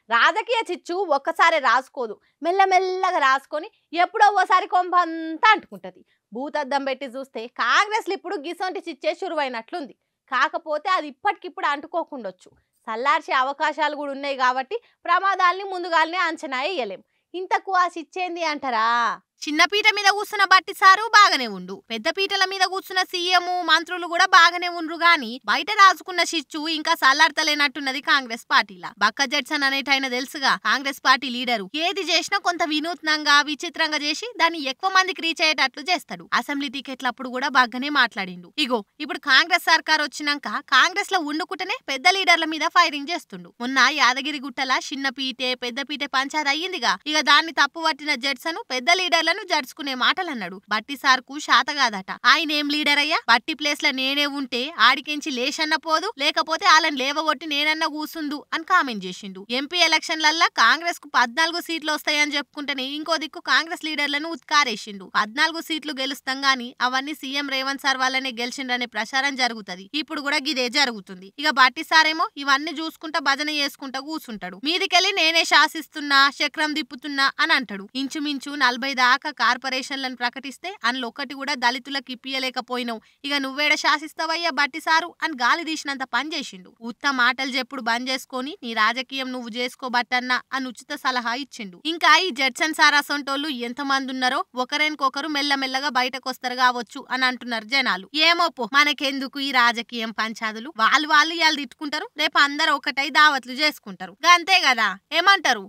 రాజకీయ చిచ్చు ఒక్కసారి రాసుకోదు, మెల్లమెల్లగా రాసుకొని ఎప్పుడో ఓసారి కొంపంతా అంటుకుంటది. భూతద్దం పెట్టి చూస్తే కాంగ్రెస్లు ఇప్పుడు గిసొంటి చిచ్చే షురువైనట్లుంది. కాకపోతే అది ఇప్పటికిప్పుడు అంటుకోకుండొచ్చు, సల్లార్చే అవకాశాలు కూడా ఉన్నాయి కాబట్టి ప్రమాదాల్ని ముందుగానే అంచనా వేయలేం. ఇంతకు ఆ చిచ్చేంది అంటారా? చిన్న పీట మీద కూర్చున్న బట్టి సారు బాగానే ఉండు, పెద్ద పీటల మీద కూర్చున్న సీఎం మంత్రులు కూడా బాగానే ఉండ్రు గాని బయట రాసుకున్న చిచ్చు ఇంకా సల్లార్తలేనట్టున్నది కాంగ్రెస్ పార్టీలా. బక్క జడ్సన్ అనేటైన తెలుసుగా కాంగ్రెస్ పార్టీ లీడరు. ఏది చేసినా కొంత వినూత్నంగా విచిత్రంగా చేసి దాన్ని ఎక్కువ మందికి రీచ్ అయ్యేటట్లు చేస్తాడు. అసెంబ్లీ టికెట్లప్పుడు కూడా బాగానే మాట్లాడిండు. ఇగో ఇప్పుడు కాంగ్రెస్ సర్కార్ వచ్చినాక కాంగ్రెస్ లో ఉండుకుంటేనే పెద్ద లీడర్ల మీద ఫైరింగ్ చేస్తుండు. మొన్న యాదగిరి గుట్టల చిన్న పీటే పెద్ద పీటే పంచాయతీ అయ్యిందిగా. ఇక దాన్ని తప్పు పట్టిన జడ్సన్ పెద్ద లీడర్లను జడ్చుకునే మాటలు అన్నాడు. బట్టి సార్కు శాత కాదట. ఆయన ఏం లీడర్ అయ్యా, బట్టి ప్లేస్ లో నేనే ఉంటే ఆడికెంచి లేషన్న పోదు, లేకపోతే వాళ్ళని లేవగొట్టి నేనన్నా కూసుందు అని కామెంట్ చేసిండు. ఎంపీ ఎలక్షన్లల్లా కాంగ్రెస్ కు 14 సీట్లు వస్తాయని చెప్పుకుంటేనే ఇంకో దిక్కు కాంగ్రెస్ లీడర్లను ఉత్కారేసిండు. 14 సీట్లు గెలుస్తాం గాని అవన్నీ సీఎం రేవంత్ సార్ వాళ్ళనే గెలిచిండ్రనే ప్రచారం జరుగుతది. ఇప్పుడు కూడా గిదే జరుగుతుంది. ఇక బట్టి సారేమో ఇవన్నీ చూసుకుంటా భజన చేసుకుంటా కూసుంటాడు. మీదికెళ్ళి నేనే శాసిస్తున్నా, చక్రం తిప్పుతున్నా అని అంటాడు. ఇంచుమించు 40 దాకా కార్పొరేషన్లను ప్రకటిస్తే అందులో ఒక్కటి కూడా దళితులకు ఇప్పియలేకపోయినావు, ఇక నువ్వేడ శాసిస్తావయ్యా బట్టి సారు అని గాలి తీసినంత పని చేసిండు. ఉత్త మాటలు చెప్పుడు బంద్ చేసుకొని నీ రాజకీయం నువ్వు చేసుకోబట్టన్నా అని ఉచిత సలహా ఇచ్చిండు. ఇంకా ఈ జడ్సన్ సార్ అసొంటోళ్ళు ఎంతమంది ఉన్నారో ఒకరికొకరు మెల్లమెల్లగా బయటకు వస్తారు కావచ్చు అని అంటున్నారు జనాలు. ఏమోపో, మనకెందుకు ఈ రాజకీయం పంచాదులు, వాళ్ళు ఇవాళ తిట్టుకుంటారు, రేపు అందరు ఒకటై దావత్లు చేసుకుంటారు, అంతే కదా. ఏమంటారు?